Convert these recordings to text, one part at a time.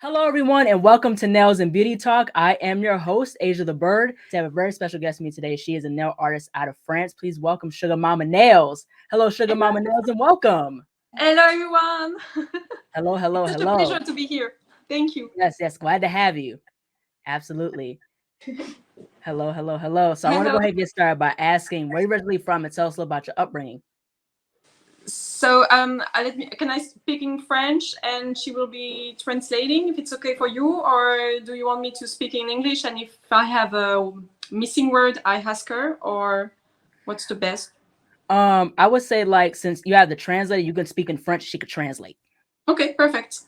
Hello, everyone, and welcome to Nails and Beauty Talk. I am your host, Asia the Bird. I have a very special guest with me today. She is a nail artist out of France. Please welcome Suga Mama Nailz. Hello, Suga Mama Nailz, and welcome. Hello, everyone. Hello, hello, It's such hello. a pleasure to be here. Thank you. Yes, glad to have you. Absolutely. Hello, hello, hello. So I want to Hello. go ahead and get started by asking where you're originally from and tell us a little about your upbringing. So, can I speak in French and she will be translating if it's okay for you, or do you want me to speak in English? And if I have a missing word, I ask her, or what's the best? I would say, like, since you have the translator, you can speak in French, she could translate. Ok, perfect.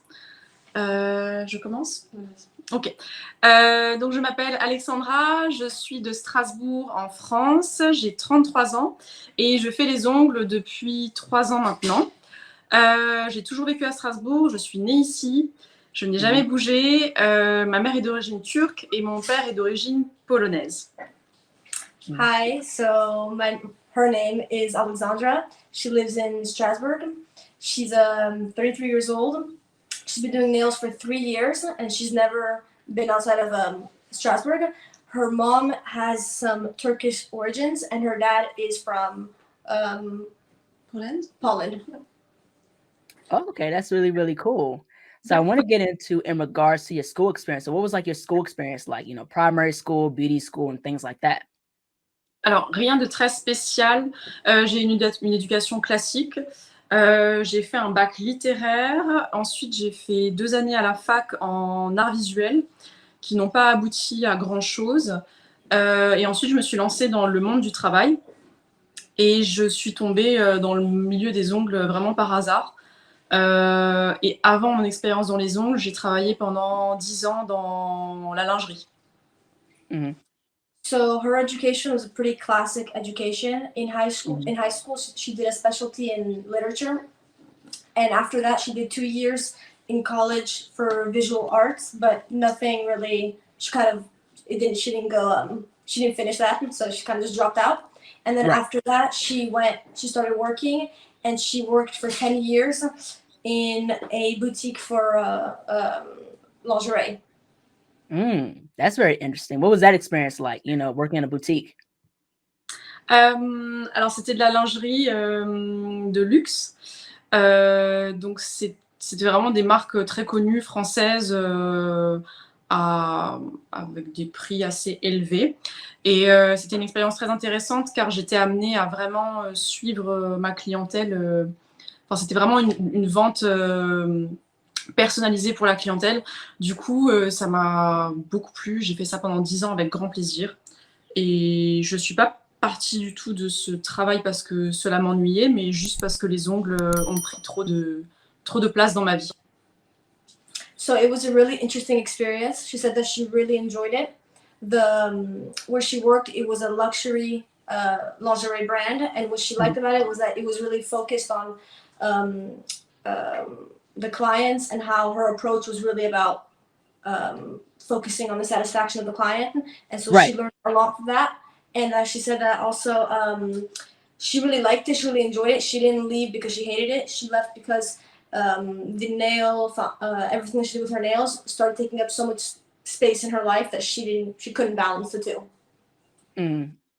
Je commence? Ok. Donc, je m'appelle Alexandra, je suis de Strasbourg en France, j'ai 33 ans et je fais les ongles depuis 3 ans maintenant. J'ai toujours vécu à Strasbourg, je suis née ici, je n'ai jamais bougé. Ma mère est d'origine turque et mon père est d'origine polonaise. Hi, so her name is Alexandra. She lives in Strasbourg. She's 33 years old. She's been doing nails for 3 years and she's never been outside of Strasbourg. Her mom has some Turkish origins and her dad is from Poland. Oh, okay, that's really, really cool. So I want to get into in regards to your school experience. So what was like your school experience like, primary school, beauty school, and things like that? Alors, rien de très spécial. J'ai une éducation classique. J'ai fait un bac littéraire. Ensuite, j'ai fait 2 années à la fac en arts visuels qui n'ont pas abouti à grand-chose. Et ensuite, je me suis lancée dans le monde du travail. Et je suis tombée dans le milieu des ongles vraiment par hasard. Et avant mon expérience dans les ongles, j'ai travaillé pendant 10 ans dans la lingerie. Mm-hmm. So her education was a pretty classic education. In high school, she did a specialty in literature, and after that, she did 2 years in college for visual arts, but nothing really. She didn't finish that, so she kind of just dropped out. And then after that, she started working, and she worked for 10 years in a boutique for lingerie. That's very interesting. What was that experience like, working in a boutique? Alors, c'était de la lingerie de luxe. Donc, c'était vraiment des marques très connues françaises avec des prix assez élevés. Et c'était une expérience très intéressante car j'étais amenée à vraiment suivre ma clientèle. Enfin, c'était vraiment une vente personnalisée pour la clientèle. Du coup, ça m'a beaucoup plu. J'ai fait ça pendant 10 ans avec grand plaisir. Et je suis pas partie du tout de ce travail parce que cela m'ennuyait, mais juste parce que les ongles ont pris trop de place dans ma vie. So it was a really interesting experience. She said that she really enjoyed it. Where she worked, it was a luxury lingerie brand, and what she liked about it was that it was really focused on the clients and how her approach was really about focusing on the satisfaction of the client, and so she learned a lot from that. And she said that also she really liked it, she really enjoyed it. She didn't leave because she hated it. She left because everything she did with her nails started taking up so much space in her life that she couldn't balance the two.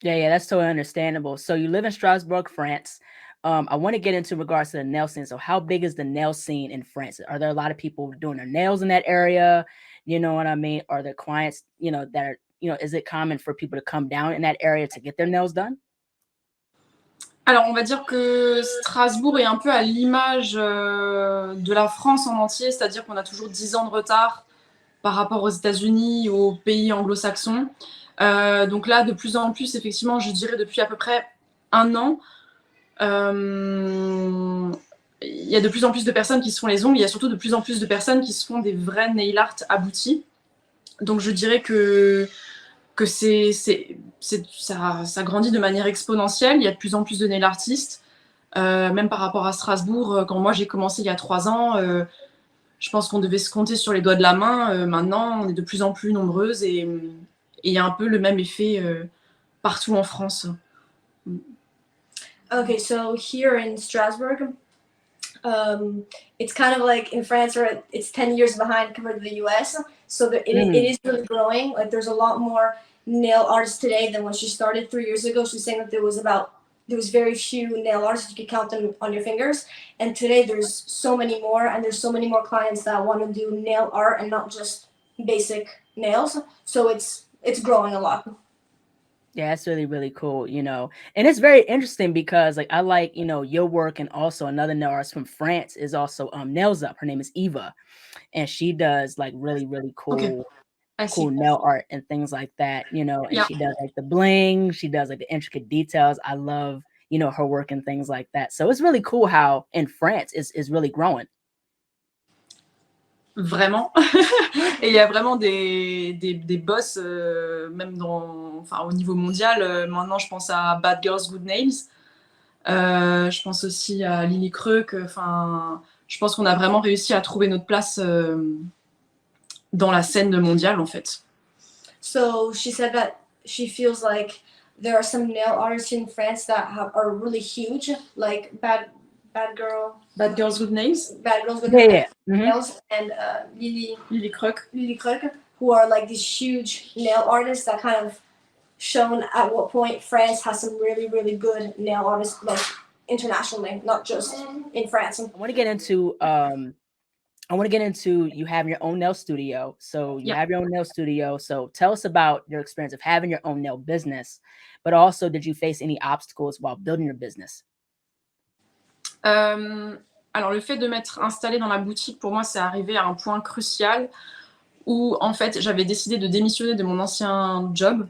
Yeah, that's totally understandable. So you live in Strasbourg, France. I want to get into regards to the nail scene. So how big is the nail scene in France? Are there a lot of people doing their nails in that area? You know what I mean? Are there clients, that are, is it common for people to come down in that area to get their nails done? Alors, on va dire que Strasbourg est un peu à l'image de la France en entier, c'est-à-dire qu'on a toujours 10 ans de retard par rapport aux États-Unis, aux pays anglo-saxons. Donc là, de plus en plus, effectivement, je dirais depuis à peu près 1 an, il y a de plus en plus de personnes qui se font les ongles. Il y a surtout de plus en plus de personnes qui se font des vrais nail art aboutis. Donc je dirais que ça grandit de manière exponentielle. Il y a de plus en plus de nail artistes. Même par rapport à Strasbourg, quand moi j'ai commencé il y a 3 ans, je pense qu'on devait se compter sur les doigts de la main. Maintenant, on est de plus en plus nombreuses et il y a un peu le même effet partout en France. Okay, so here in Strasbourg, it's kind of like in France where it's 10 years behind compared to the US. So it is really growing. Like there's a lot more nail artists today than when she started 3 years ago. She's saying that there was very few nail artists. You could count them on your fingers. And today there's so many more, and there's so many more clients that want to do nail art and not just basic nails. So it's growing a lot. Yeah, that's really, really cool, you know. And it's very interesting because like I like, you know, your work, and also another nail artist from France is also Nails Up. Her name is Eva. And she does like really, really cool cool nail art and things like that, you know, and she does like the bling, she does like the intricate details. I love, you know, her work and things like that. So it's really cool how in France is really growing. Vraiment. Et il y a vraiment des boss, même au niveau mondial. Maintenant, je pense à Bad Girls Good Nails. Je pense aussi à Lily Kruk. Je pense qu'on a vraiment réussi à trouver notre place dans la scène mondiale, en fait. So she said that she feels like there are some nail artists in France that are really huge, like Bad Girls Good Nails. Bad Girls Good Nails, and Lily Kruk, who are like these huge nail artists that kind of shown at what point France has some really, really good nail artists, like internationally, not just in France. I want to get into you having your own nail studio. So you have your own nail studio. So tell us about your experience of having your own nail business, but also did you face any obstacles while building your business? Alors le fait de m'être installée dans la boutique, pour moi, c'est arrivé à un point crucial où en fait j'avais décidé de démissionner de mon ancien job.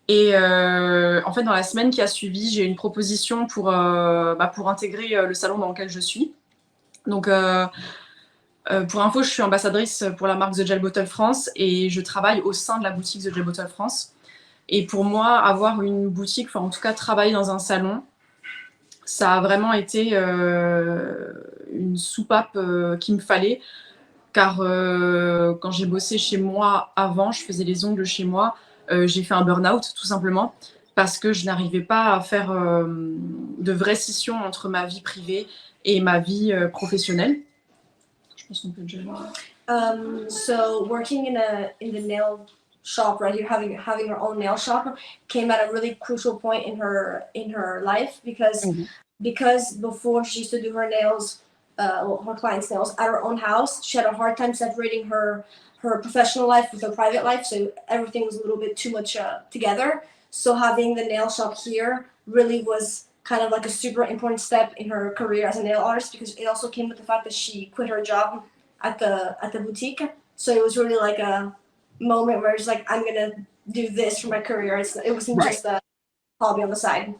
Et en fait, dans la semaine qui a suivi, j'ai eu une proposition pour intégrer le salon dans lequel je suis. Donc, pour info, je suis ambassadrice pour la marque The Gel Bottle France et je travaille au sein de la boutique The Gel Bottle France. Et pour moi, avoir une boutique, enfin en tout cas travailler dans un salon, ça a vraiment été une soupape qu'il me fallait. Car quand j'ai bossé chez moi avant, je faisais les ongles chez moi, j'ai fait un burn-out tout simplement parce que je n'arrivais pas à faire de vraie scission entre ma vie privée et ma vie professionnelle. Je pense qu'on peut déjà... So working in the nail shop, right? You're having her own nail shop came at a really crucial point in her life because before she used to do her nails, her clients' nails at her own house, she had a hard time separating her professional life with her private life, so everything was a little bit too much together. So having the nail shop here really was kind of like a super important step in her career as a nail artist, because it also came with the fact that she quit her job at the boutique. So it was really like a moment where it's like, I'm gonna do this for my career. It wasn't just a hobby on the side.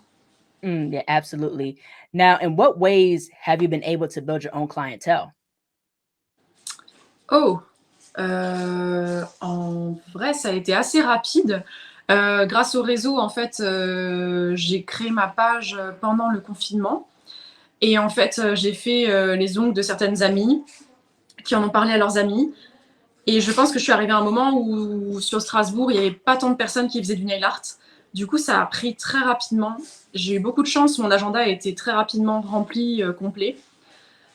Yeah, absolutely. Now, in what ways have you been able to build your own clientele? En vrai, ça a été assez rapide. Grâce au réseau, en fait, j'ai créé ma page pendant le confinement. Et en fait, j'ai fait les ongles de certaines amies qui en ont parlé à leurs amis. Et je pense que je suis arrivée à un moment où sur Strasbourg, il n'y avait pas tant de personnes qui faisaient du nail art. Du coup, ça a pris très rapidement. J'ai eu beaucoup de chance. Mon agenda a été très rapidement rempli, complet.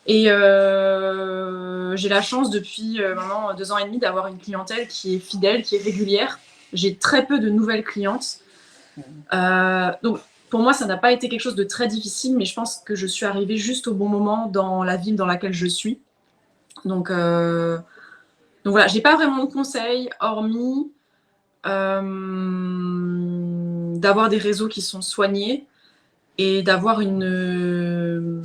Et j'ai la chance depuis maintenant 2 ans et demi d'avoir une clientèle qui est fidèle, qui est régulière. J'ai très peu de nouvelles clientes. Donc, pour moi, ça n'a pas été quelque chose de très difficile, mais je pense que je suis arrivée juste au bon moment dans la ville dans laquelle je suis. Donc voilà, j'ai pas vraiment de conseils, hormis d'avoir des réseaux qui sont soignés et d'avoir une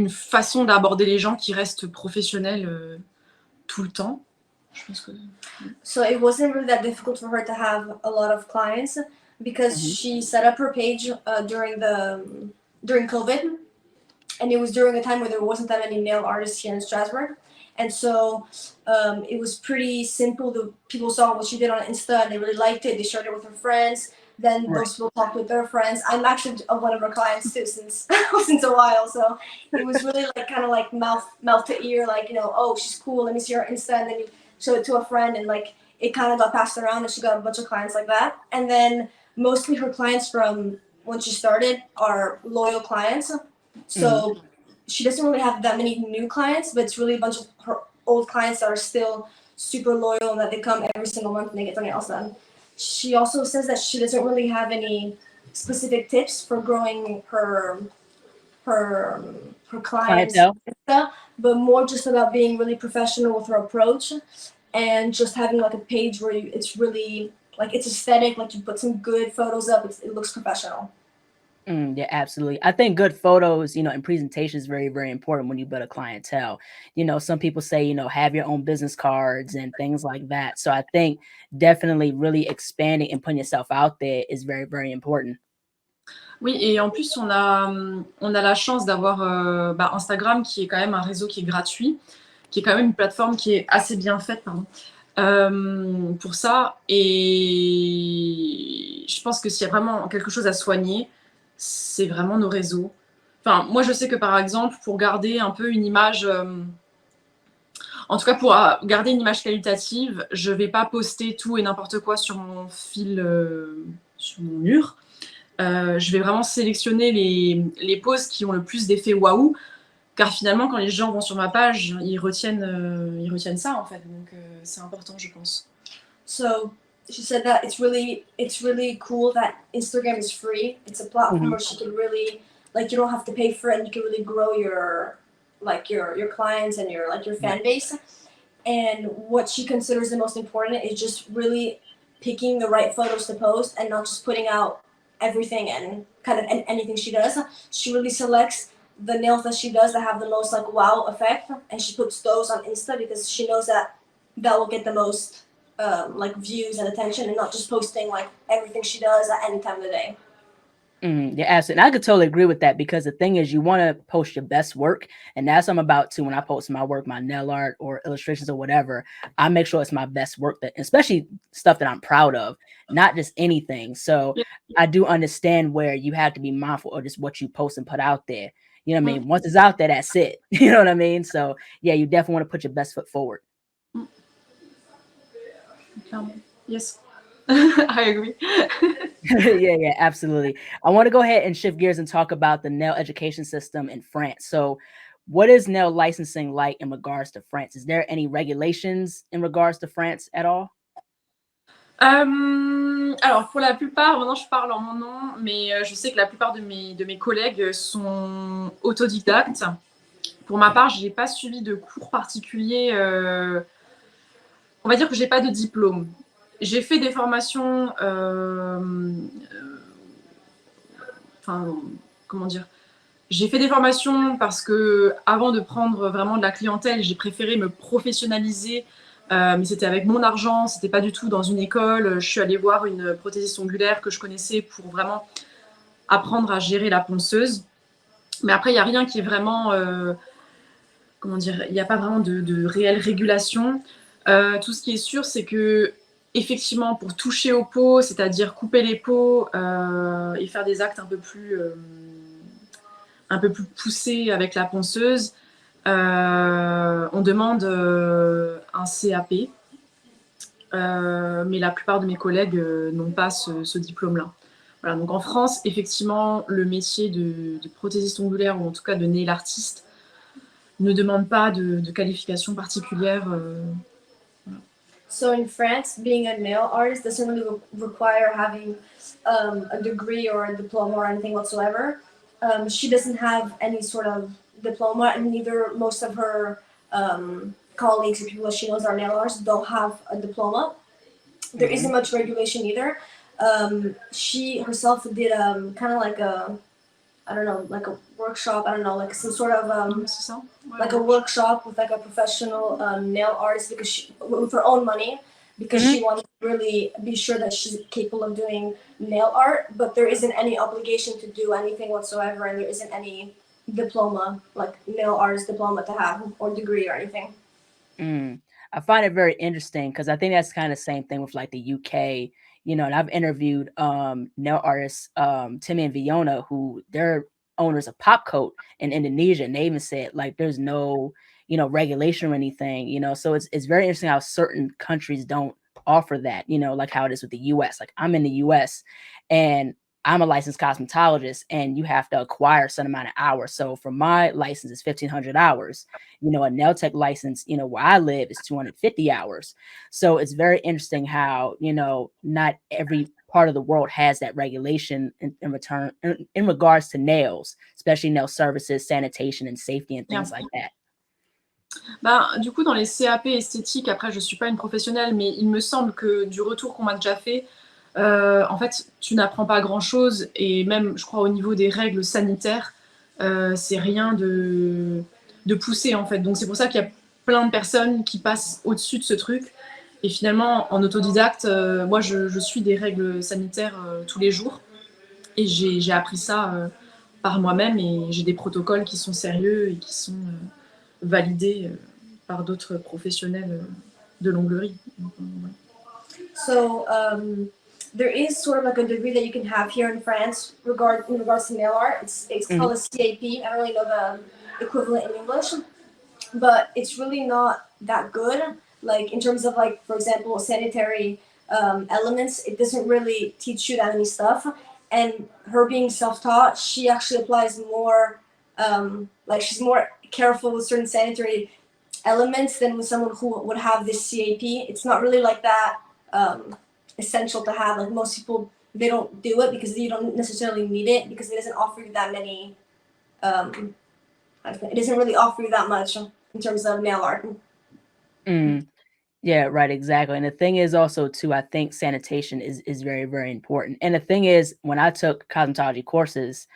façon d'aborder les gens qui restent professionnels tout le temps. Je pense que... So it wasn't really that difficult for her to have a lot of clients because she set up her page during COVID, and it was during a time where there wasn't that many nail artists here in Strasbourg. And so it was pretty simple. The people saw what she did on Insta and they really liked it. They shared it with her friends. Then those people talked with their friends. I'm actually one of her clients too since a while. So it was really like kind of like mouth to ear, like, you know, oh, she's cool. Let me see her Insta. And then you show it to a friend, and like it kind of got passed around, and she got a bunch of clients like that. And then mostly her clients from when she started are loyal clients. So she doesn't really have that many new clients, but it's really a bunch of her old clients that are still super loyal and that they come every single month and they get their nails done. She also says that she doesn't really have any specific tips for growing her clients, Clientele. but more just about being really professional with her approach and just having like a page where it's really like it's aesthetic, like you put some good photos up, it looks professional. Yeah, absolutely. I think good photos, and presentation is very, very important when you build a clientele. Some people say, have your own business cards and things like that. So I think definitely really expanding and putting yourself out there is very, very important. Oui, et en plus, on a la chance d'avoir Instagram, qui est quand même un réseau qui est gratuit, qui est quand même une plateforme qui est assez bien faite, pardon, pour ça. Et je pense que s'il y a vraiment quelque chose à soigner, c'est vraiment nos réseaux. Enfin, moi, je sais que par exemple, pour garder un peu une image, en tout cas pour garder une image qualitative, je vais pas poster tout et n'importe quoi sur mon fil, sur mon mur. Je vais vraiment sélectionner les posts qui ont le plus d'effet waouh, car finalement, quand les gens vont sur ma page, ils retiennent ça en fait. Donc c'est important, je pense. So she said that it's really cool that Instagram is free. It's a platform where she can really like you don't have to pay for it, and you can really grow your clients and your fan base. And what she considers the most important is just really picking the right photos to post and not just putting out everything and kind of anything she does. She really selects the nails that she does that have the most like wow effect, and she puts those on Insta because she knows that will get the most like views and attention, and not just posting like everything she does at any time of the day. Yeah, absolutely. And I could totally agree with that because the thing is, you want to post your best work, and that's what I'm about to. When I post my work, my nail art or illustrations or whatever, I make sure it's my best work, that especially stuff that I'm proud of, not just anything. So Yeah. I do understand where you have to be mindful of just what you post and put out there. You know what I mean? Once it's out there, that's it. You know what I mean? So yeah, you definitely want to put your best foot forward. Yes, I agree. Yeah, absolutely. I want to go ahead and shift gears and talk about the nail education system in France. So, what is nail licensing like in regards to France? Is there any regulations in regards to France at all? Alors, pour la plupart, maintenant je parle en mon nom, mais je sais que la plupart de mes collègues sont autodidactes. Pour ma part, je n'ai pas suivi de cours particuliers. On va dire que je n'ai pas de diplôme. J'ai fait des formations, comment dire, j'ai fait des formations parce que avant de prendre vraiment de la clientèle, j'ai préféré me professionnaliser, mais c'était avec mon argent, c'était pas du tout dans une école. Je suis allée voir une prothésiste ongulaire que je connaissais pour vraiment apprendre à gérer la ponceuse. Mais après, il n'y a rien qui est vraiment, comment dire, il n'y a pas vraiment de réelle régulation. Tout ce qui est sûr, c'est que effectivement, pour toucher aux peaux, c'est-à-dire couper les peaux et faire des actes un peu plus poussés avec la ponceuse, on demande un CAP. Mais la plupart de mes collègues n'ont pas ce diplôme-là. Voilà, donc en France, effectivement, le métier de prothésiste ongulaire, ou en tout cas de nail artiste, ne demande pas de qualification particulière. So in France, being a nail artist doesn't really require having a degree or a diploma or anything whatsoever. She doesn't have any sort of diploma, and neither most of her colleagues or people that she knows are nail artists don't have a diploma. There isn't much regulation either. She herself did kind of like a, I don't know, like a workshop, I don't know, like some sort of like a workshop with like a professional nail artist, because she, with her own money, because she wanted to really be sure that she's capable of doing nail art, but there isn't any obligation to do anything whatsoever, and there isn't any diploma, like nail artist diploma to have, or degree or anything. I find it very interesting because I think that's kind of the same thing with like the UK, and I've interviewed nail artists, Timmy and Viona, who they're owners of Pop Coat in Indonesia, and they even said like there's no, regulation or anything, so it's very interesting how certain countries don't offer that, like how it is with the US. Like I'm in the US, and I'm a licensed cosmetologist, and you have to acquire a certain amount of hours. So for my license, it's 1,500 hours. A nail tech license, where I live, is 250 hours. So it's very interesting how, not every part of the world has that regulation in regards to nails, especially nail services, sanitation, and safety, and things like that. Du coup, dans les CAP esthétiques, après, je ne suis pas une professionnelle, mais il me semble que du retour qu'on m'a déjà fait, en fait, tu n'apprends pas grand-chose. Et même, je crois, au niveau des règles sanitaires, c'est rien de poussé, en fait. Donc, c'est pour ça qu'il y a plein de personnes qui passent au-dessus de ce truc. Et finalement, en autodidacte, moi, je suis des règles sanitaires tous les jours. Et j'ai appris ça par moi-même. Et j'ai des protocoles qui sont sérieux et qui sont validés par d'autres professionnels de l'onglerie. So there is sort of like a degree that you can have here in France in regards to nail art. It's called a CAP. I don't really know the equivalent in English, but it's really not that good. Like in terms of like, for example, sanitary elements, it doesn't really teach you that many stuff. And her being self-taught, she actually applies more, like she's more careful with certain sanitary elements than with someone who would have this CAP. It's not really like that essential to have. Like most people, they don't do it because you don't necessarily need it, because it doesn't offer you that many, it doesn't really offer you that much in terms of nail art. Yeah, right, exactly. And the thing is also too, I think sanitation is very, very important. And the thing is, when I took cosmetology courses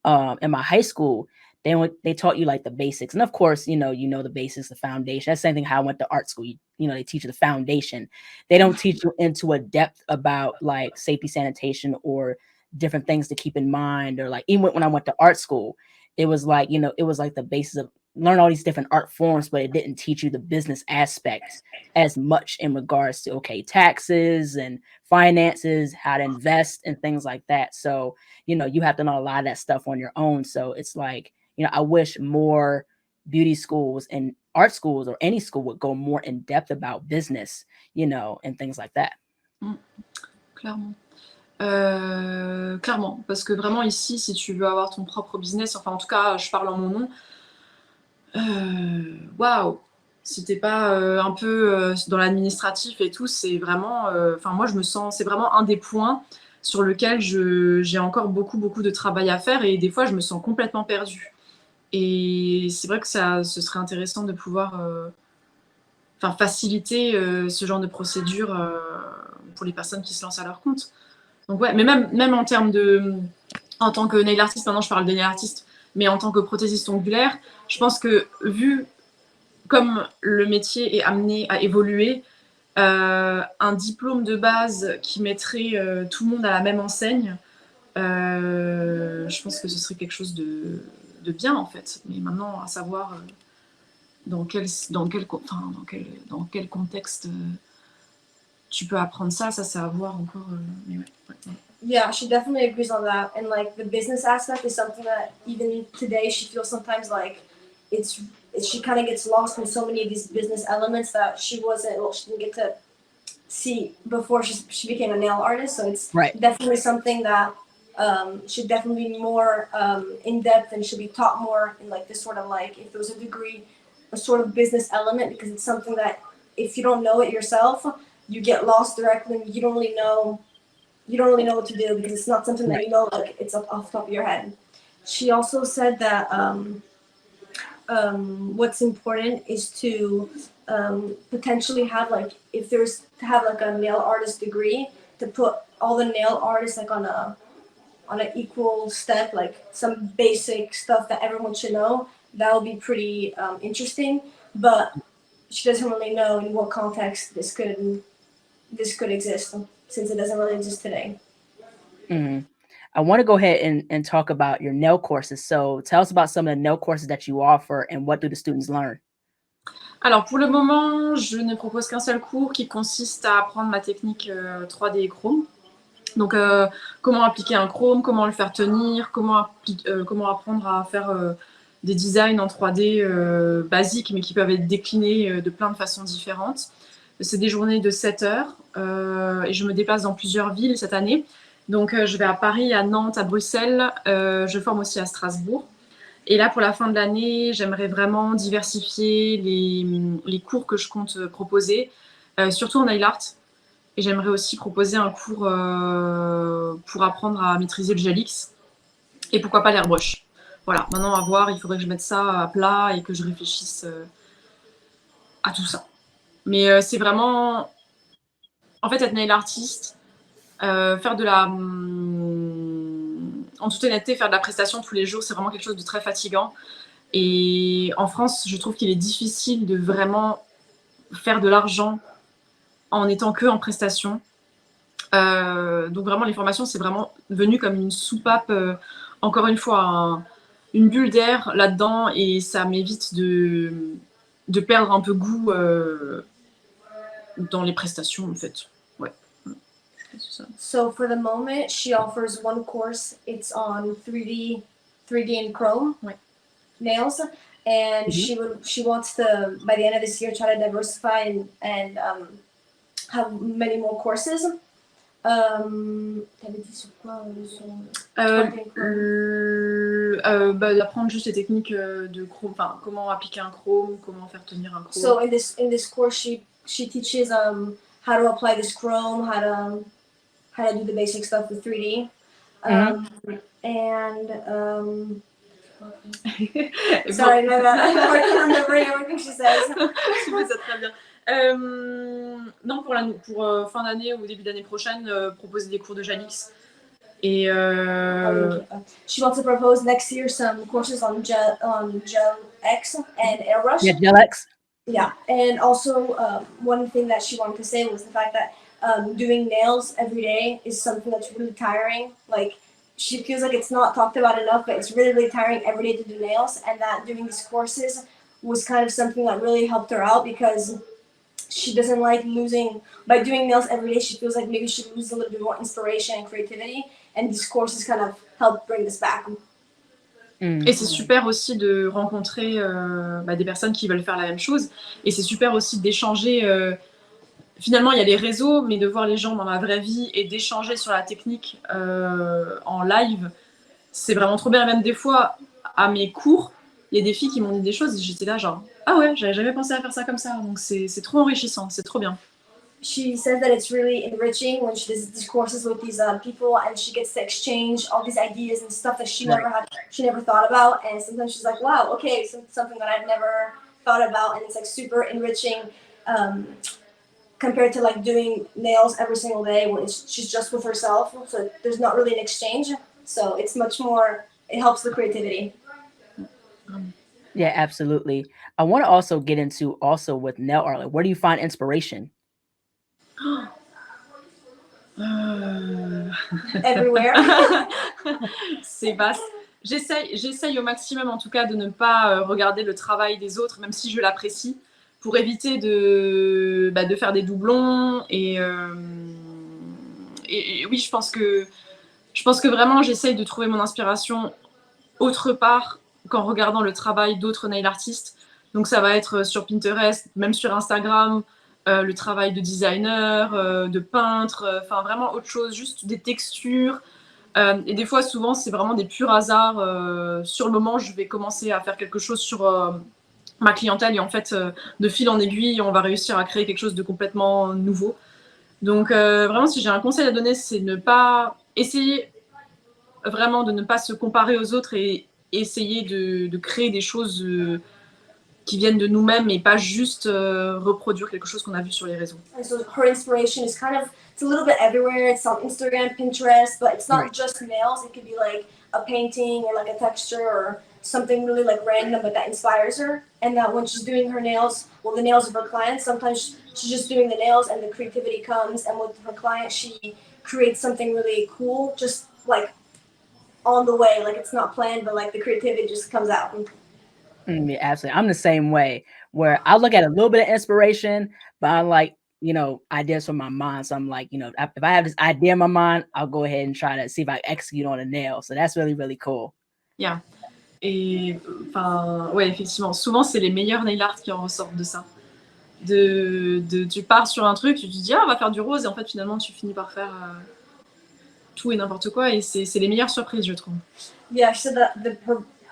in my high school, they taught you like the basics. And of course, the basics, the foundation. That's the same thing how I went to art school. They teach you the foundation. They don't teach you into a depth about like safety, sanitation, or different things to keep in mind. Or like even when I went to art school, it was like, it was like the basis of learn all these different art forms, but it didn't teach you the business aspects as much in regards to, taxes and finances, how to invest and things like that. So, you have to know a lot of that stuff on your own. So it's like, I wish more beauty schools and art schools or any school would go more in depth about business, and things like that. Clairement. Clairement, parce que vraiment ici, si tu veux avoir ton propre business, enfin en tout cas, je parle en mon nom, waouh, si t'es pas un peu dans l'administratif et tout, c'est vraiment, enfin moi je me sens, c'est vraiment un des points sur lequel j'ai encore beaucoup de travail à faire, et des fois je me sens complètement perdue. Et c'est vrai que ce serait intéressant de pouvoir faciliter ce genre de procédure pour les personnes qui se lancent à leur compte. Donc ouais, mais même en termes en tant que nail artiste, maintenant je parle de nail artiste, mais en tant que prothésiste ongulaire, je pense que vu comme le métier est amené à évoluer, un diplôme de base qui mettrait tout le monde à la même enseigne, je pense que ce serait quelque chose de bien en fait. Mais maintenant, à savoir dans quel contexte tu peux apprendre ça c'est à voir encore. Mais ouais. Yeah, she definitely agrees on that. And like the business aspect is something that even today she feels sometimes like she kind of gets lost in so many of these business elements that she didn't get to see before she became a nail artist. So it's definitely something that should definitely be more in depth and should be taught more in like this sort of like, if there was a degree, a sort of business element, because it's something that if you don't know it yourself, you get lost directly and you don't really know what to do, because it's not something that you know, like it's off the top of your head. She also said that what's important is to potentially have like, if there's to have like a nail artist degree, to put all the nail artists like on an equal step, like some basic stuff that everyone should know. That would be pretty interesting, but she doesn't really know in what context this could exist, since it doesn't really exist today. I want to go ahead and talk about your nail courses. So tell us about some of the nail courses that you offer and what do the students learn? Alors pour le moment, je ne propose qu'un seul cours qui consiste à apprendre ma technique 3D et chrome. Donc comment appliquer un chrome, comment le faire tenir, comment apprendre à faire des designs en 3D basiques, mais qui peuvent être déclinés de plein de façons différentes. C'est des journées de 7 heures et je me déplace dans plusieurs villes cette année. Donc, je vais à Paris, à Nantes, à Bruxelles. Je forme aussi à Strasbourg. Et là, pour la fin de l'année, j'aimerais vraiment diversifier les cours que je compte proposer, surtout en nail art. Et j'aimerais aussi proposer un cours pour apprendre à maîtriser le gel X. Et pourquoi pas l'airbrush. Voilà, maintenant à voir, il faudrait que je mette ça à plat et que je réfléchisse à tout ça. Mais c'est vraiment... En fait, être nail artiste, faire de la... en toute honnêteté, faire de la prestation tous les jours, c'est vraiment quelque chose de très fatigant. Et en France, je trouve qu'il est difficile de vraiment faire de l'argent en étant que en prestation. Donc vraiment, les formations, c'est vraiment venu comme une soupape, encore une fois, une bulle d'air là-dedans, et ça m'évite de perdre un peu goût dans les prestations, en fait. Ouais. C'est ça. So for the moment, she offers one course. It's on 3D and Chrome nails, and she wants to, by the end of this year, try to diversify and have many more courses. T'avais dit sur quoi d'apprendre juste les techniques de chrome, enfin comment appliquer un chrome, comment faire tenir un chrome. So in this course, she teaches how to apply this chrome, how to do the basic stuff with 3D, sorry, no, I can't remember everything she says. Tu fais ça très bien. Non, pour fin d'année ou début d'année prochaine, proposer des cours de Jalix. Et she wants to propose next year some courses on gel X and airbrush. Yeah, gel X. Yeah, and also one thing that she wanted to say was the fact that doing nails every day is something that's really tiring. Like, she feels like it's not talked about enough, but it's really, really tiring every day to do nails, and that doing these courses was kind of something that really helped her out, because she doesn't like losing, by doing nails every day, she feels like maybe she loses a little bit more inspiration and creativity, and these courses kind of help bring this back. Et c'est super aussi de rencontrer des personnes qui veulent faire la même chose, et c'est super aussi d'échanger. Finalement, il y a les réseaux, mais de voir les gens dans la vraie vie et d'échanger sur la technique en live, c'est vraiment trop bien. Même des fois, à mes cours, il y a des filles qui m'ont dit des choses et j'étais là genre « Ah ouais, j'avais jamais pensé à faire ça comme ça ». Donc c'est trop enrichissant, c'est trop bien. She says that it's really enriching when she does these courses with these people, and she gets to exchange all these ideas and stuff that she never thought about. And sometimes she's like, wow, okay, something that I've never thought about, and it's like super enriching compared to like doing nails every single day where she's just with herself. So there's not really an exchange. So it's much more, it helps the creativity. Yeah, absolutely. I want to also get into also with nail art. Like, where do you find inspiration? Everywhere. C'est vaste. J'essaye au maximum en tout cas de ne pas regarder le travail des autres, même si je l'apprécie, pour éviter de faire des doublons. Et oui, je pense que vraiment j'essaye de trouver mon inspiration autre part qu'en regardant le travail d'autres nail artistes. Donc ça va être sur Pinterest, même sur Instagram, le travail de designer, de peintre, enfin vraiment autre chose, juste des textures. Et des fois, souvent, c'est vraiment des purs hasards. Sur le moment, je vais commencer à faire quelque chose sur ma clientèle, et en fait, de fil en aiguille, on va réussir à créer quelque chose de complètement nouveau. Donc vraiment, si j'ai un conseil à donner, c'est ne pas essayer vraiment de ne pas se comparer aux autres et essayer de créer des choses qui viennent de nous-mêmes et pas juste reproduire quelque chose qu'on a vu sur les réseaux. And so her inspiration is kind of, it's a little bit everywhere. It's on Instagram, Pinterest, but it's not just nails. It could be like a painting or like a texture or something really like random, but that inspires her. And that when she's doing her nails, well, the nails of her clients, sometimes she's just doing the nails and the creativity comes. And with her client, she creates something really cool, just like on the way, like it's not planned, but like the creativity just comes out. Yeah, absolutely. I'm the same way, where I look at a little bit of inspiration, but I'm like, ideas from my mind. So I'm like, if I have this idea in my mind, I'll go ahead and try to see if I execute on a nail. So that's really, really cool. Yeah. Et enfin, ouais, effectivement, souvent c'est les meilleurs nail art qui en ressortent de ça. Tu pars sur un truc, tu te dis, ah, on va faire du rose, et en fait, finalement, tu finis par faire tout et n'importe quoi et c'est les meilleures surprises, je trouve. Yeah, she said that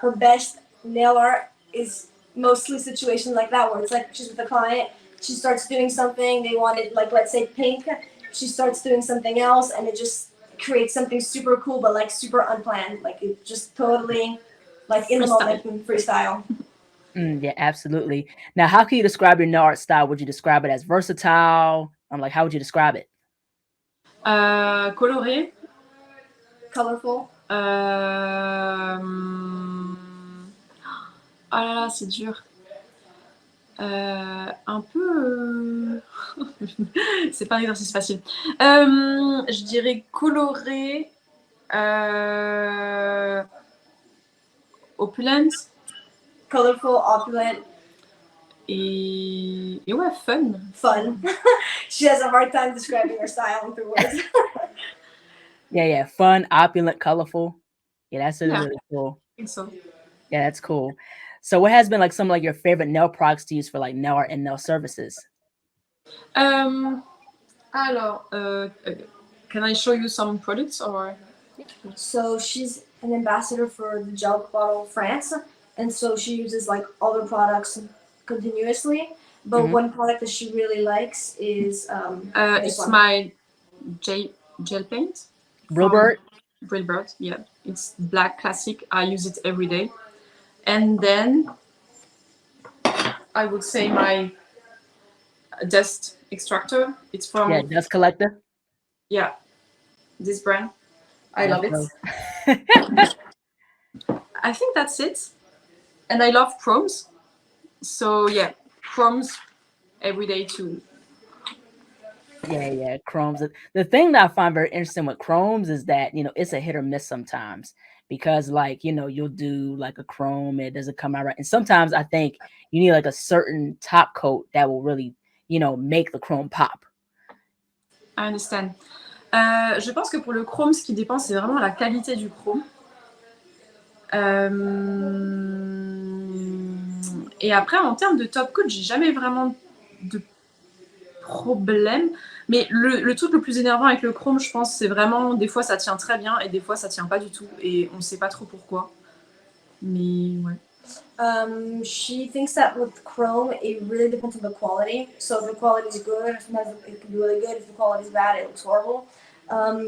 her best nail art is mostly situations like that where it's like she's with a client, she starts doing something, they wanted like let's say pink, she starts doing something else and it just creates something super cool but like super unplanned, like it just totally like in the moment and freestyle. Yeah, absolutely. Now, how can you describe your nail art style? Would you describe it as versatile? Like, how would you describe it? Coloré. Colorful. Oh là là, c'est dur. Un peu... c'est pas un exercice facile. Je dirais coloré, opulence. Colorful, opulent. Et ouais, fun. Fun. She has a hard time describing her style through words. Yeah, fun, opulent, colorful. Yeah, that's really, Yeah. really cool. I think so. Yeah, that's cool. So what has been like some of like your favorite nail products to use for like nail art and nail services? Alors, can I show you some products or? So she's an ambassador for the Gel Bottle France, and so she uses like all her products continuously. But Mhm. one product that she really likes is this It's one. my gel paint. Bluebird? Bluebird, yeah. It's black classic. I use it every day. And then I would say my dust extractor. It's from Yeah, dust collector. yeah, this brand. I love it. I think that's it. And I love chromes. So yeah, chromes every day too. Yeah, chromes. The thing that I find very interesting with chromes is that, you know, it's a hit or miss sometimes because like, you know, you'll do like a chrome, it doesn't come out right. And sometimes I think you need like a certain top coat that will really, you know, make the chrome pop. I understand. Je pense que pour le chrome, ce qui dépend, c'est vraiment la qualité du chrome. Et après, en termes de top coat, j'ai jamais vraiment de problème. Mais le truc le plus énervant avec le chrome, je pense, c'est vraiment, des fois, ça tient très bien et des fois, ça tient pas du tout. Et on sait pas trop pourquoi. Mais ouais. She thinks that with chrome, it really depends on the quality. So if the quality is good, sometimes it can be really good. If the quality is bad, it looks horrible.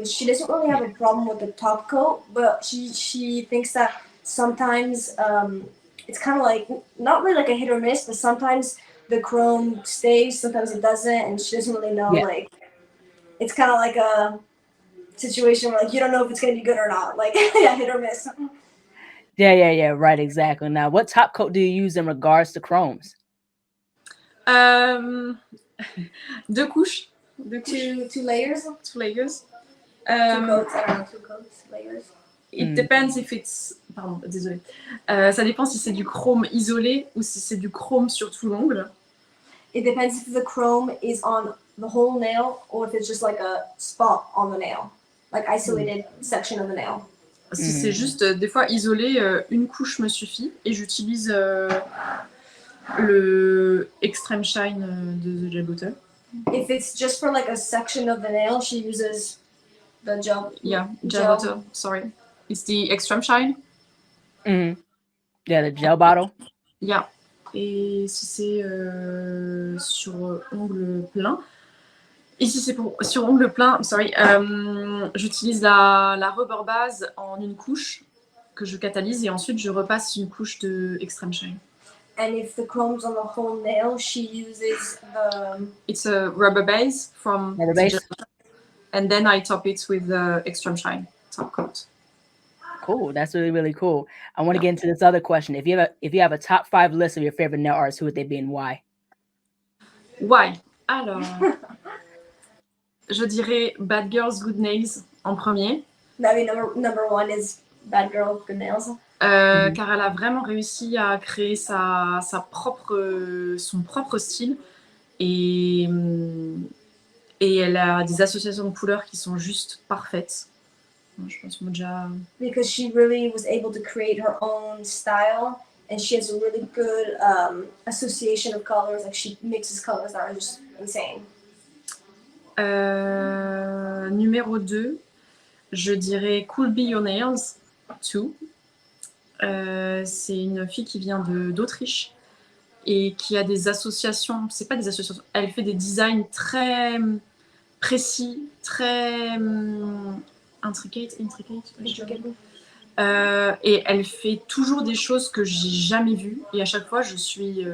She doesn't really have a problem with the top coat, but she thinks that sometimes it's kind of like not really like a hit or miss, but sometimes the chrome stays, sometimes it doesn't, and she doesn't really know. Yeah. Like it's kind of like a situation where like you don't know if it's gonna be good or not. Like yeah, hit or miss. Yeah, right, exactly. Now, what top coat do you use in regards to chromes? Deux couches. Two layers. Two layers. Two coats. I don't know, two coats, layers. It depends if it's... Pardon, désolée. Ça dépend si c'est du chrome isolé ou si c'est du chrome sur tout l'ongle. It depends if the chrome is on the whole nail or if it's just like a spot on the nail, like isolated section of the nail. Si c'est juste des fois isolé, une couche me suffit et j'utilise le Extreme Shine de The Gel Bottle. If it's just for like a section of the nail, she uses the gel. Yeah, Gel Bottle, sorry. It's the Extreme Shine. Yeah, the gel bottle. Yeah. Et si c'est sur ongle plein, et si c'est sur ongle plein, sorry, j'utilise la rubber base en une couche que je catalyse et ensuite je repasse une couche de Extreme Shine. And if the chrome's on the whole nail, she uses the... It's a rubber base from Rubber base. and then I top it with the Extreme Shine top coat. Cool. That's really, really cool. I want to get into this other question. If you have a top 5 list of your favorite nail artists, who would they be and why? Why? Alors, je dirais Bad Girls Good Nails en premier. I mean, number one is Bad Girl Good Nails. Car elle a vraiment réussi à créer son propre style et elle a des associations de couleurs qui sont juste parfaites. Je pense qu'on déjà... Because she really was able to create her own style and she has a really good association of colors. Like she mixes colors that are just insane. Numéro 2, je dirais Could Be Your Nails too. C'est une fille qui vient d'Autriche et qui a des associations, c'est pas des associations, elle fait des designs très précis, très intricate. Et elle fait toujours des choses que j'ai jamais vues et à chaque fois je suis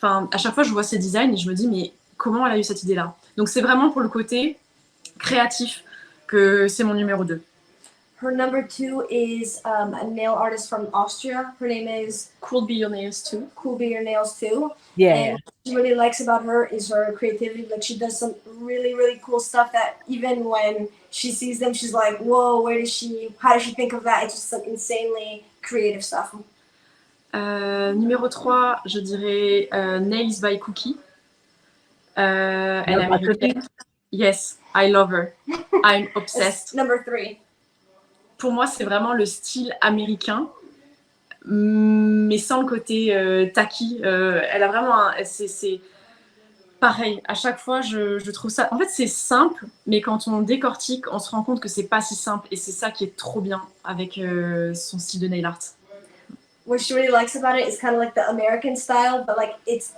à chaque fois je vois ses designs et je me dis mais comment elle a eu cette idée là. Donc c'est vraiment pour le côté créatif que c'est mon numéro 2. Her number 2 is a nail artist from Austria. Her name is Could Be Your Nails too. Could Be Your Nails too. Yeah. And what she really likes about her is her creativity. Like she does some really, really cool stuff that even when she sees them, she's like, whoa, how does she think of that? It's just some insanely creative stuff. Numéro 3, je dirais Nails by Cookie. Elle est américaine. Yes, I love her. I'm obsessed. It's number 3. Pour moi, c'est vraiment le style américain, mais sans le côté tacky. Elle a vraiment c'est pareil. À chaque fois, je trouve ça. En fait, c'est simple, mais quand on décortique, on se rend compte que c'est pas si simple, et c'est ça qui est trop bien avec son style de nail art. What she really likes about it is kind of like the American style, but like it's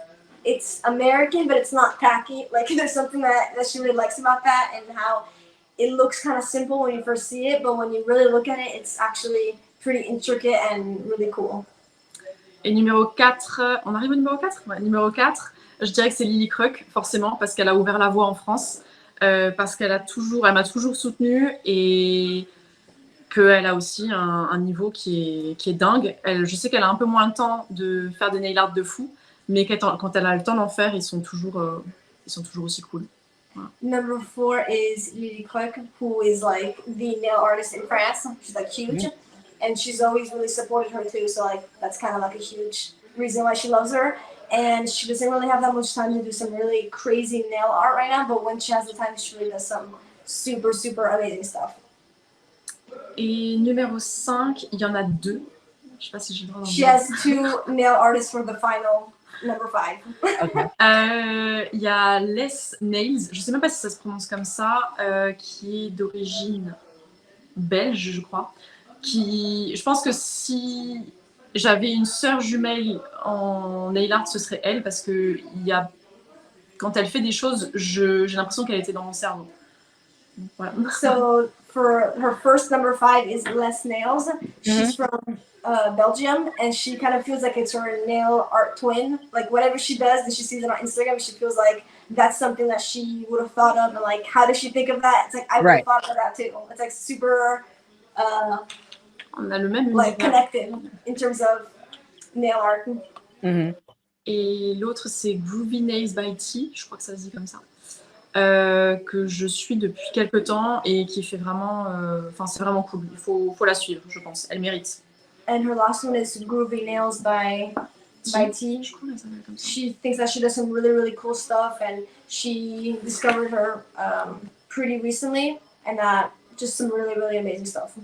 American, but it's not tacky. Like there's something that she really likes about that, and how it looks kind of simple when you first see it, but when you really look at it, it's actually pretty intricate and really cool. Et numéro 4, on arrive au numéro 4 ? Ouais, numéro 4, je dirais que c'est Lily Kruk, forcément, parce qu'elle a ouvert la voie en France, parce qu'elle m'a toujours soutenue, et qu'elle a aussi un niveau qui est dingue. Je sais qu'elle a un peu moins le temps de faire des nail art de fou, mais quand elle a le temps d'en faire, ils sont toujours aussi cool. Voilà. Number 4 is Lily Kruk, who is like the nail artist in France. She's like huge, and she's always really supported her too. So like that's kind of like a huge reason why she loves her. And she doesn't really have that much time to do some really crazy nail art right now, but when she has the time, she really does some super, super amazing stuff. Et numéro 5, il y en a 2. Je sais pas si j'ai le droit d'en dire. She has 2 nail artists for the final number 5. Okay. Il y a Les Nails, je sais même pas si ça se prononce comme ça, qui est d'origine belge, je crois. Je pense que si j'avais une sœur jumelle en nail art, ce serait elle, parce que quand elle fait des choses, j'ai l'impression qu'elle était dans mon cerveau. Voilà. So for her first number 5 is Les Nails. She's from Belgium, and she kind of feels like it's her nail art twin. Like whatever she does, and she sees it on Instagram, she feels like that's something that she would have thought of, and like how does she think of that? It's like I would have thought of that too. It's like super on a le même like connected in terms of nail art. Mm-hmm. Et l'autre, c'est Groovy Nails by T, je crois que ça se dit comme ça, que je suis depuis quelques temps et qui fait vraiment, c'est vraiment cool. Il faut la suivre, je pense. Elle mérite. And her last one is Groovy Nails by T. She thinks that she does some really, really cool stuff, and she discovered her pretty recently, and just some really, really amazing stuff.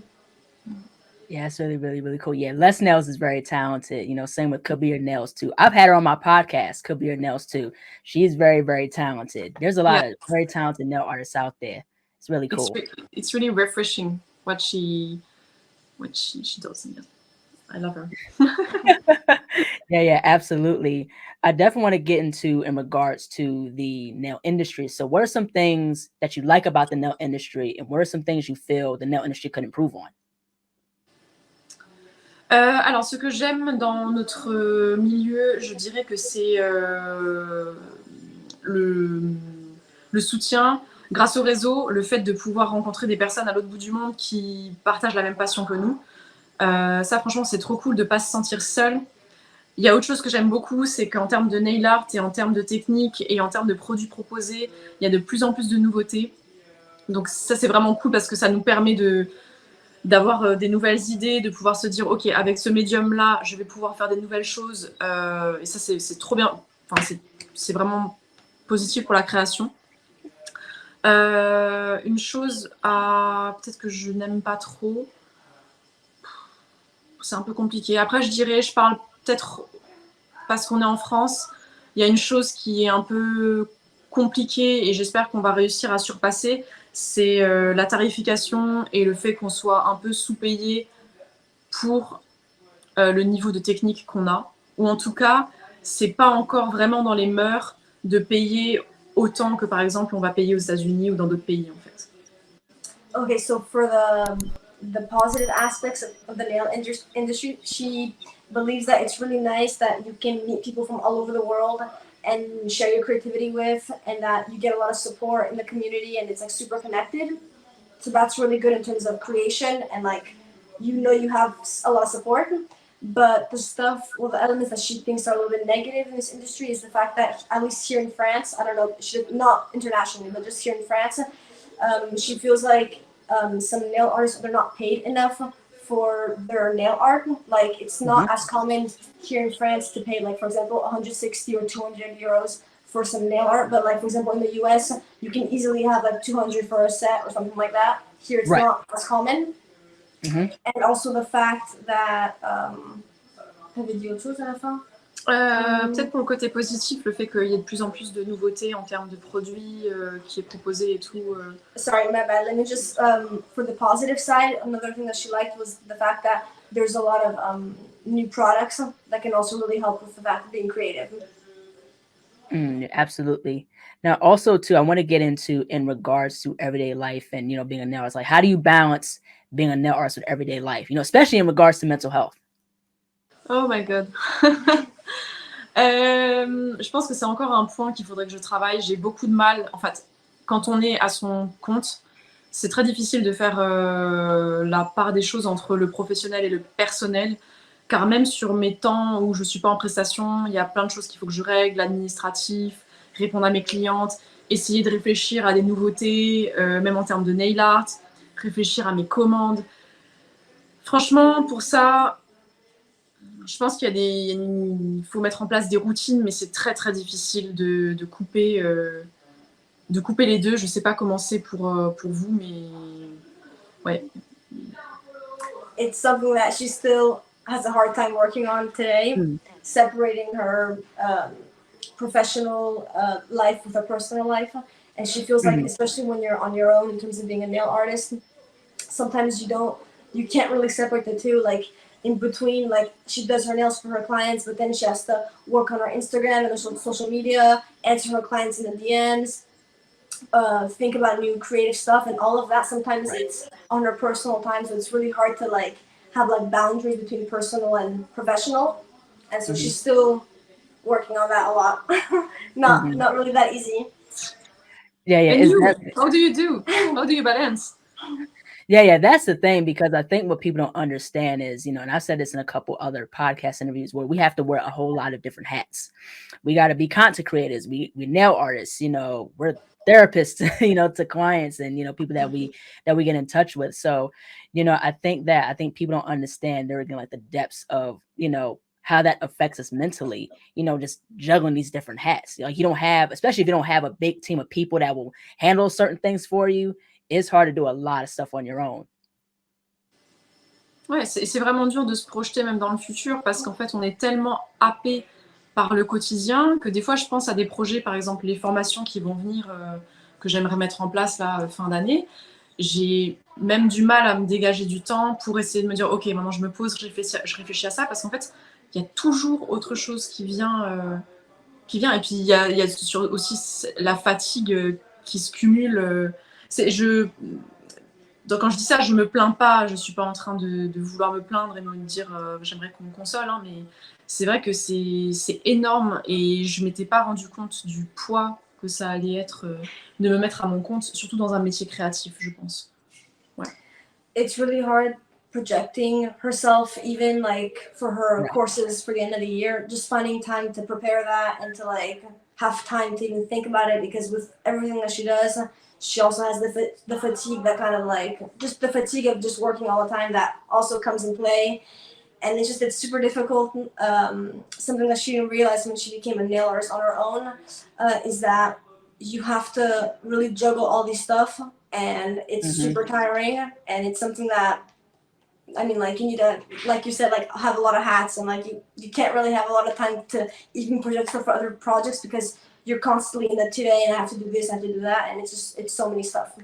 Yeah, it's really, really, really cool. Yeah, Les Nails is very talented. You know, same with Could Be Your Nails too. I've had her on my podcast, Could Be Your Nails too. She's very, very talented. There's a lot of very talented nail artists out there. It's really cool. It's really refreshing what she does. Yeah. I love her. Yeah, absolutely. I definitely want to get into in regards to the nail industry. So what are some things that you like about the nail industry, and what are some things you feel the nail industry could improve on? Alors, ce que j'aime dans notre milieu, je dirais que c'est le soutien grâce au réseau, le fait de pouvoir rencontrer des personnes à l'autre bout du monde qui partagent la même passion que nous. Ça, franchement, c'est trop cool de ne pas se sentir seul. Il y a autre chose que j'aime beaucoup, c'est qu'en termes de nail art et en termes de technique et en termes de produits proposés, il y a de plus en plus de nouveautés. Donc ça, c'est vraiment cool parce que ça nous permet d'avoir des nouvelles idées, de pouvoir se dire ok, avec ce médium-là, je vais pouvoir faire des nouvelles choses. Et ça, c'est trop bien. Enfin, c'est vraiment positif pour la création. Une chose peut-être que je n'aime pas trop, c'est un peu compliqué. Après, je parle peut-être parce qu'on est en France, il y a une chose qui est un peu compliquée et j'espère qu'on va réussir à surpasser, c'est la tarification et le fait qu'on soit un peu sous-payé pour le niveau de technique qu'on a. Ou en tout cas, c'est pas encore vraiment dans les mœurs de payer autant que par exemple on va payer aux États-Unis ou dans d'autres pays en fait. Okay, so for the positive aspects of the nail industry, she believes that it's really nice that you can meet people from all over the world and share your creativity with, and that you get a lot of support in the community, and it's like super connected. So that's really good in terms of creation, and like you have a lot of support. But the stuff, well, the elements that she thinks are a little bit negative in this industry is the fact that, at least here in France, I don't know, not internationally, but just here in France, she feels like some nail artists, they're not paid enough for their nail art. Like, it's not as common here in France to pay, like, for example, 160 or 200 euros for some nail art. But, like, for example, in the US, you can easily have like 200 for a set or something like that. Here, it's not as common. And also the fact that t'avais dit autre chose à la fin? Peut-être pour le côté positif, le fait qu'il y ait de plus en plus de nouveautés en termes de produits qui est proposé et tout. Sorry, my bad. Let me just, for the positive side, another thing that she liked was the fact that there's a lot of new products that can also really help with the fact of being creative. Absolutely. Now, also too, I want to get into in regards to everyday life and being a nail artist. Like, how do you balance being a nail artist with everyday life? Especially in regards to mental health. Oh my god. Je pense que c'est encore un point qu'il faudrait que je travaille. J'ai beaucoup de mal. En fait, quand on est à son compte, c'est très difficile de faire la part des choses entre le professionnel et le personnel. Car même sur mes temps où je ne suis pas en prestation, il y a plein de choses qu'il faut que je règle, l'administratif, répondre à mes clientes, essayer de réfléchir à des nouveautés, même en termes de nail art, réfléchir à mes commandes. Franchement, pour ça, je pense il faut mettre en place des routines, mais c'est très très difficile de couper les deux. Je ne sais pas comment c'est pour vous, mais ouais. It's something that she still has a hard time working on today, separating her professional life with her personal life. And she feels like, especially when you're on your own in terms of being a nail artist, sometimes you can't really separate the two. Like, in between, like, she does her nails for her clients, but then she has to work on her Instagram and her social media, answer her clients in the DMs, think about new creative stuff, and all of that. Sometimes it's on her personal time, so it's really hard to like have like boundaries between personal and professional. And so she's still working on that a lot. Not really that easy. Yeah. And you, how do you do? How do you balance? Yeah, that's the thing, because I think what people don't understand is, and I've said this in a couple other podcast interviews, where we have to wear a whole lot of different hats. We got to be content creators. We nail artists, we're therapists, to clients and, people that we get in touch with. So, I think people don't understand, they're again, like, the depths of, how that affects us mentally, just juggling these different hats. Like, especially if you don't have a big team of people that will handle certain things for you, it's hard to do a lot of stuff on your own. Ouais, c'est vraiment dur de se projeter même dans le futur, parce qu'en fait, on est tellement happé par le quotidien que des fois, je pense à des projets, par exemple, les formations qui vont venir, que j'aimerais mettre en place là, fin d'année. J'ai même du mal à me dégager du temps pour essayer de me dire, ok, maintenant je me pose, je réfléchis à ça, parce qu'en fait, il y a toujours autre chose qui vient. Et puis, il y a aussi la fatigue qui se cumule. Donc, quand je dis ça, je me plains pas. Je suis pas en train de vouloir me plaindre et me dire j'aimerais qu'on me console, hein, mais c'est vrai que c'est énorme, et je m'étais pas rendu compte du poids que ça allait être de me mettre à mon compte, surtout dans un métier créatif, je pense. Ouais. It's really hard projecting herself, even like for her courses for the end of the year, just finding time to prepare that and to like have time to even think about it, because with everything that she does, she also has the fatigue that kind of like, just the fatigue of just working all the time that also comes in play. And it's super difficult. Something that she didn't realize when she became a nail artist on her own is that you have to really juggle all these stuff, and it's super tiring. And it's something that, I mean, like, you need to, like you said, like, have a lot of hats, and like you can't really have a lot of time to even project for other projects, because you're constantly in the today, and I have to do this, I have to do that, and it's so many stuff.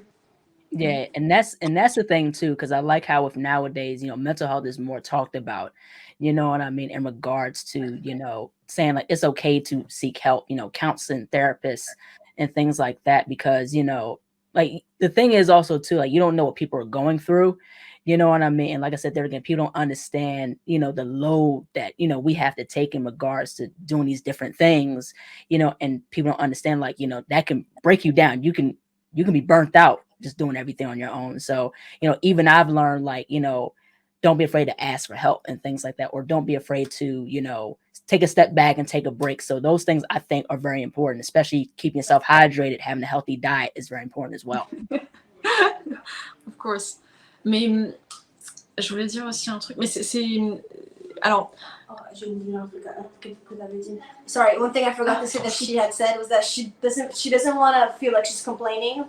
Yeah, and that's the thing too, because I like how with nowadays, mental health is more talked about. You know what I mean, in regards to saying like it's okay to seek help, counseling therapists and things like that, because like the thing is also too like you don't know what people are going through. You know what I mean? And like I said there again, people don't understand the load that we have to take in regards to doing these different things. And people don't understand like that can break you down. You can be burnt out just doing everything on your own. So, even I've learned like, don't be afraid to ask for help and things like that, or don't be afraid to, take a step back and take a break. So those things I think are very important, especially keeping yourself hydrated, having a healthy diet is very important as well. Of course. Mais je voulais dire aussi un truc, mais alors, sorry, one thing I forgot to say that she had said was that she doesn't want to feel like she's complaining,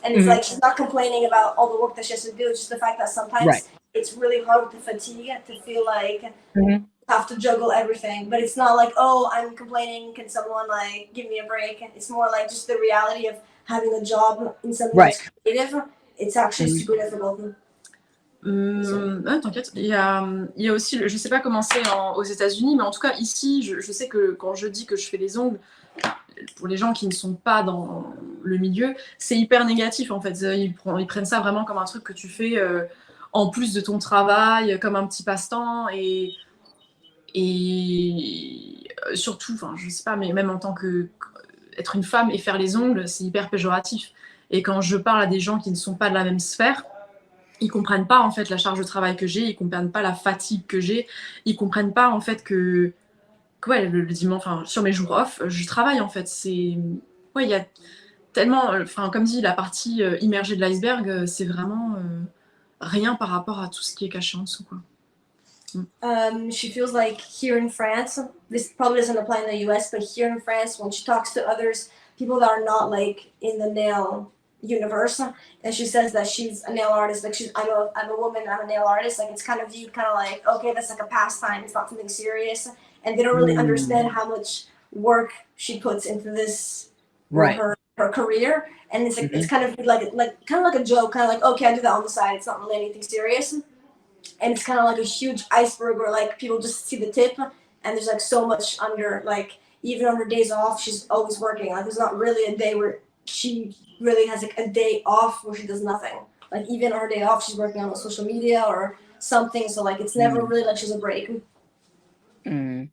and it's like she's not complaining about all the work that she has to do. It's just the fact that sometimes it's really hard with the fatigue to feel like you have to juggle everything. But it's not like, oh, I'm complaining, can someone like give me a break? It's more like just the reality of having a job in something that's creative. It's actually super difficult. T'inquiète. Il y a aussi, je sais pas comment c'est aux États-Unis, mais en tout cas ici, je sais que quand je dis que je fais les ongles, pour les gens qui ne sont pas dans le milieu, c'est hyper négatif en fait. Ils prennent ça vraiment comme un truc que tu fais en plus de ton travail, comme un petit passe-temps, et surtout, enfin, je sais pas, mais même en tant que être une femme et faire les ongles, c'est hyper péjoratif. Et quand je parle à des gens qui ne sont pas de la même sphère, ils comprennent pas en fait la charge de travail que j'ai, ils comprennent pas la fatigue que j'ai, ils comprennent pas en fait que ouais, le dimanche, enfin sur mes jours off, je travaille en fait. Il y a tellement, enfin comme dit, la partie immergée de l'iceberg, c'est vraiment rien par rapport à tout ce qui est caché en dessous, quoi. She feels like here in France, this probably doesn't apply in the US, but here in France, when she talks to others, people that are not like in the nail universe, and she says that she's a nail artist, like I'm a woman, I'm a nail artist, like it's kind of viewed kind of like, okay, that's like a pastime, it's not something serious, and they don't really understand how much work she puts into this her career, and it's like it's kind of like kind of like a joke, kind of like, okay, I do that on the side, it's not really anything serious, and it's kind of like a huge iceberg where like people just see the tip, and there's like so much under, like even on her days off she's always working, like there's not really a day where she really has like a day off where she does nothing. Like even on her day off, she's working on social media or something. So like it's never really like she's a break. And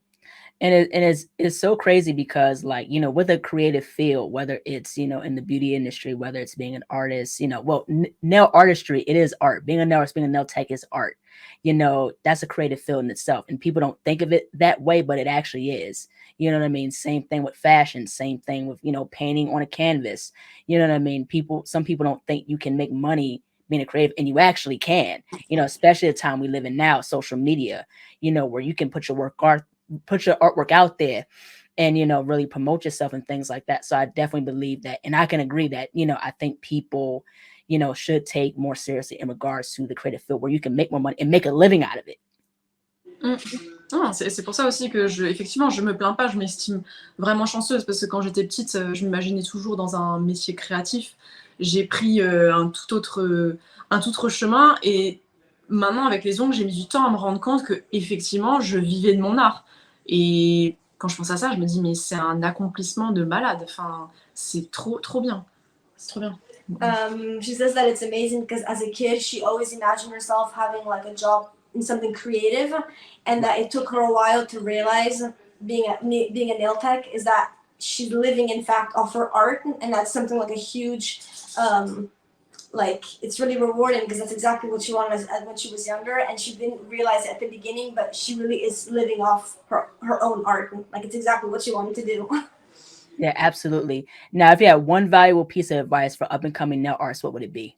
it's so crazy because like with a creative field, whether it's in the beauty industry, whether it's being an artist, well, nail artistry, it is art. Being a nail artist, being a nail tech is art. That's a creative field in itself, and people don't think of it that way, but it actually is. You know what I mean? Same thing with fashion, same thing with painting on a canvas. You know what I mean? Some people don't think you can make money being a creative, and you actually can. Especially the time we live in now, social media. Where you can put your artwork out there and really promote yourself and things like that. So I definitely believe that, and I can agree that I think people should take more seriously in regards to the creative field where you can make more money and make a living out of it. Non, c'est pour ça aussi que effectivement je me plains pas, je m'estime vraiment chanceuse, parce que quand j'étais petite, je m'imaginais toujours dans un métier créatif. J'ai pris un tout autre chemin, et maintenant avec les ongles, j'ai mis du temps à me rendre compte que effectivement je vivais de mon art. Et quand je pense à ça, je me dis mais c'est un accomplissement de malade. Enfin, c'est trop bien. C'est trop bien. She says that it's amazing because as a kid, she always imagined herself having like a job in something creative, and that it took her a while to realize being a nail tech is that she's living in fact off her art, and that's something like a huge like it's really rewarding because that's exactly what she wanted when she was younger, and she didn't realize it at the beginning, but she really is living off her own art, like it's exactly what she wanted to do. Yeah, absolutely. Now, if you had one valuable piece of advice for up-and-coming nail artists, what would it be?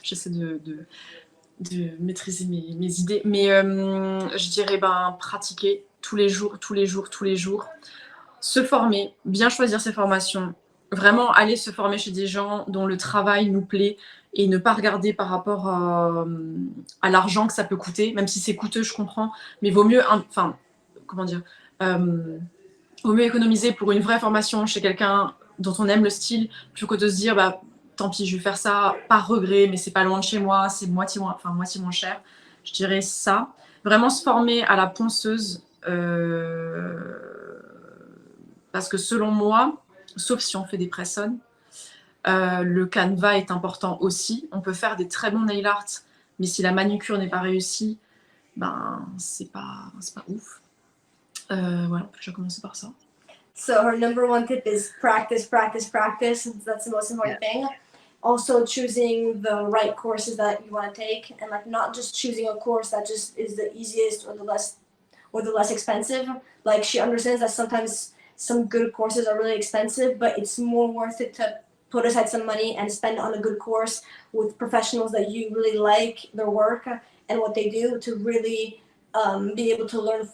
J'essaie de maîtriser mes idées, mais je dirais pratiquer tous les jours, se former, bien choisir ses formations, vraiment aller se former chez des gens dont le travail nous plaît, et ne pas regarder par rapport à l'argent que ça peut coûter, même si c'est coûteux, je comprends, mais vaut mieux comment dire, vaut mieux économiser pour une vraie formation chez quelqu'un dont on aime le style, plutôt que de se dire, bah, tant pis, je vais faire ça par regret, mais c'est pas loin de chez moi, c'est moitié moins cher. Je dirais ça. Vraiment se former à la ponceuse, parce que selon moi, sauf si on fait des press-on, le canevas est important aussi. On peut faire des très bons nail art, mais si la manucure n'est pas réussie, ben c'est pas ouf. Voilà, on peut déjà commencer par ça. So her number one tip is practice, practice, practice. That's the most important thing. Also choosing the right courses that you want to take, and like not just choosing a course that just is the easiest or the less expensive. Like she understands that sometimes some good courses are really expensive, but it's more worth it to put aside some money and spend on a good course with professionals that you really like their work and what they do, to really be able to learn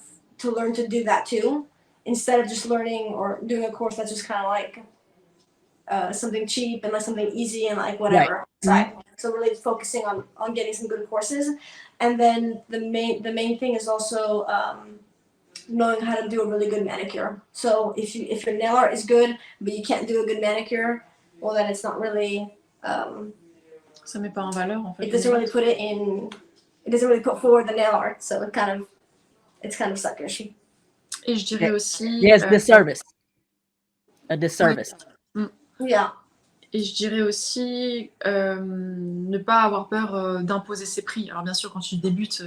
to do that too, instead of just learning or doing a course that's just kind of like something cheap and like something easy and like whatever. Right. So really focusing on getting some good courses. And then the main thing is also knowing how to do a really good manicure. So if your nail art is good but you can't do a good manicure, well then it's not really Ça met pas en valeur en fait. it doesn't really put forward the nail art, so it's kind of suckerish. Et je dirais aussi Yes, disservice. A disservice. Yeah. Et je dirais aussi ne pas avoir peur d'imposer ses prix. Alors bien sûr, quand tu débutes,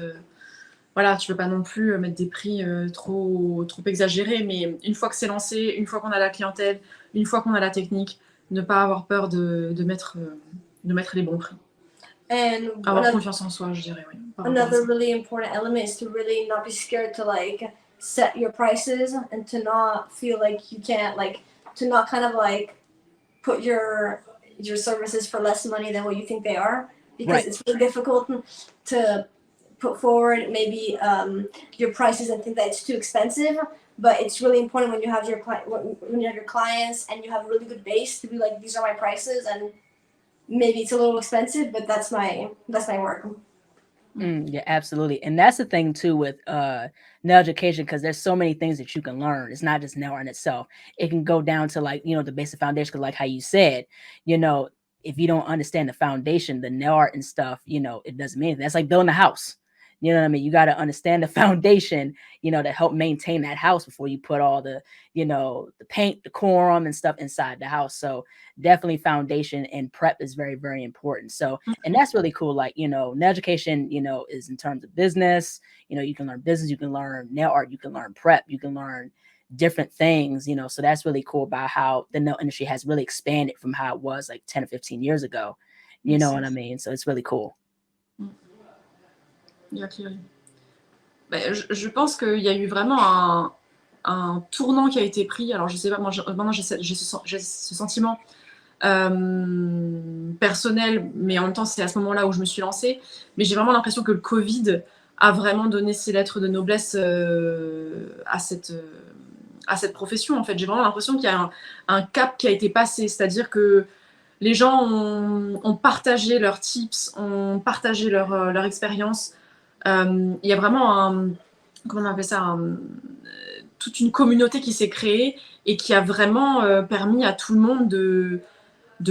voilà, tu peux pas non plus mettre des prix trop exagérés, mais une fois que c'est lancé, une fois qu'on a la clientèle, une fois qu'on a la technique, ne pas avoir peur de mettre les bons prix. And avoir confiance en soi, je dirais, oui. Another really important element is to really not be scared to like set your prices and to not feel like you can't, like to not kind of like put your services for less money than what you think they are, because it's really difficult to put forward maybe your prices and think that it's too expensive. But it's really important when you have your clients and you have a really good base to be like, these are my prices, and maybe it's a little expensive, but that's my work. Yeah, absolutely. And that's the thing too with nail education, because there's so many things that you can learn. It's not just nail art in itself. It can go down to like, the basic foundation, because like how you said, if you don't understand the foundation, the nail art and stuff, it doesn't mean anything. That's like building a house. You know what I mean? You got to understand the foundation, to help maintain that house before you put all the, the paint, decorum and stuff inside the house. So definitely foundation and prep is very, very important. So, and that's really cool. Like, nail education, is in terms of business, you can learn business, you can learn nail art, you can learn prep, you can learn different things, so that's really cool about how the nail industry has really expanded from how it was like 10 or 15 years ago. You know what I mean? So it's really cool. Je pense qu'il y a eu vraiment un tournant qui a été pris. Alors, je sais pas, moi, maintenant, j'ai ce sentiment personnel, mais en même temps, c'est à ce moment-là où je me suis lancée. Mais j'ai vraiment l'impression que le Covid a vraiment donné ses lettres de noblesse à cette profession, en fait. J'ai vraiment l'impression qu'il y a un cap qui a été passé, c'est-à-dire que les gens ont partagé leurs tips, ont partagé leur expérience. Il y a vraiment comment on appelle ça, toute une communauté qui s'est créée et qui a vraiment permis à tout le monde de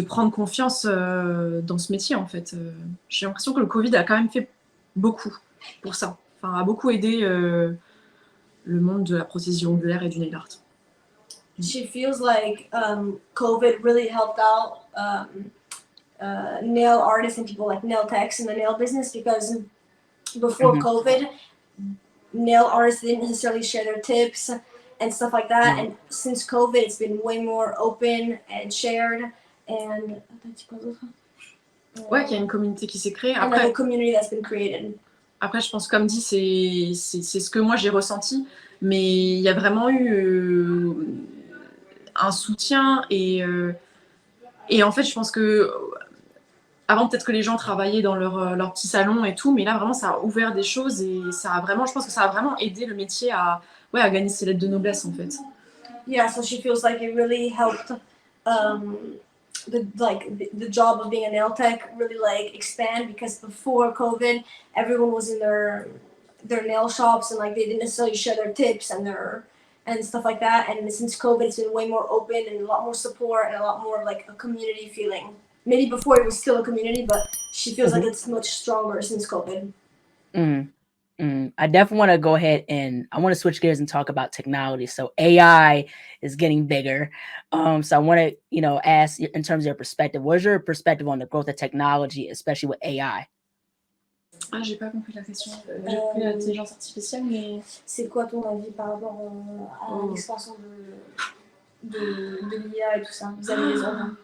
prendre confiance dans ce métier, en fait. J'ai l'impression que le Covid a quand même fait beaucoup pour ça. Enfin, a beaucoup aidé le monde de la prothésie ongulaire et du nail art. She feels like COVID really helped out nail artists and people like nail techs in the nail business, because before COVID, nail artists didn't necessarily share their tips and stuff like that. And since COVID, it's been way more open and shared. And ouais, qu'il y a une communauté qui s'est créée. Après, and a community that's been created. Après, je pense, comme dit, c'est ce que moi j'ai ressenti, mais il y a vraiment eu un soutien et en fait, je pense que avant, peut-être que les gens travaillaient dans leur petit salon et tout, mais là, vraiment, ça a ouvert des choses et ça a vraiment, je pense que ça a vraiment aidé le métier à gagner ses lettres de noblesse, en fait. Yeah, so she feels like it really helped the job of being a nail tech really like expand, because before COVID, everyone was in their their nail shops, and like they didn't necessarily share their tips and stuff like that. And since COVID, it's been way more open and a lot more support and a lot more like a community feeling. Maybe before it was still a community, but she feels like it's much stronger since COVID. I definitely want to go ahead and I want to switch gears and talk about technology. So AI is getting bigger. So I want to, you know, ask in terms of your perspective, what is your perspective on the growth of technology, especially with AI? Ah, j'ai pas compris la question. J'ai compris l'intelligence artificielle, mais... C'est quoi ton avis par rapport à l'expansion de l'IA et tout ça vis-à-vis des hommes?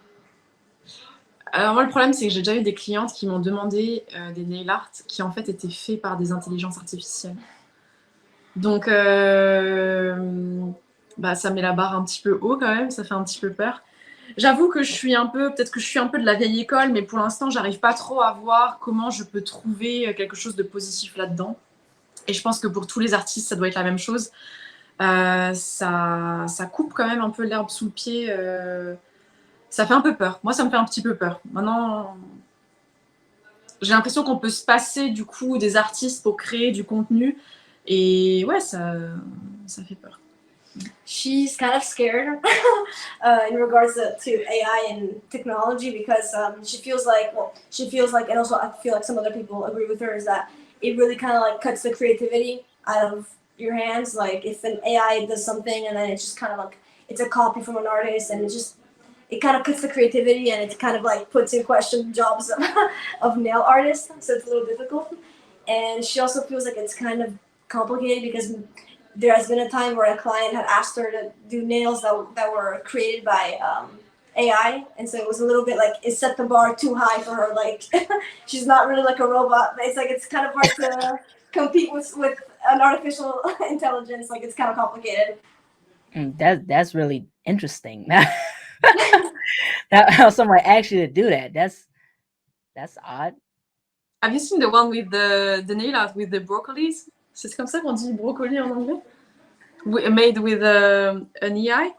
Alors moi, le problème, c'est que j'ai déjà eu des clientes qui m'ont demandé des nail art qui en fait étaient faits par des intelligences artificielles. Donc, bah, ça met la barre un petit peu haut quand même, ça fait un petit peu peur. J'avoue que je suis un peu, peut-être que je suis un peu de la vieille école, mais pour l'instant, j'arrive pas trop à voir comment je peux trouver quelque chose de positif là-dedans. Et je pense que pour tous les artistes, ça doit être la même chose. Ça coupe quand même un peu l'herbe sous le pied. Ça fait un peu peur. Moi, ça me fait un petit peu peur. Maintenant, j'ai l'impression qu'on peut se passer du coup des artistes pour créer du contenu. Et ouais, ça fait peur. She's kind of scared in regards to AI and technology because she feels like, and also I feel like some other people agree with her, is that it really kind of like cuts the creativity out of your hands. Like if an AI does something and then it's just kind of like, it's a copy from an artist and it kind of cuts the creativity and it kind of like puts in question jobs of nail artists. So it's a little difficult. And she also feels like it's kind of complicated because there has been a time where a client had asked her to do nails that were created by AI, and so it was a little bit like it set the bar too high for her. Like she's not really like a robot, but it's kind of hard to compete with an artificial intelligence. Like it's kind of complicated. That's really interesting. How somebody asked you to do that? That's odd. Have you seen the one with the nail art with the broccolis? C'est comme ça qu'on dit brocoli en anglais? Made with an AI?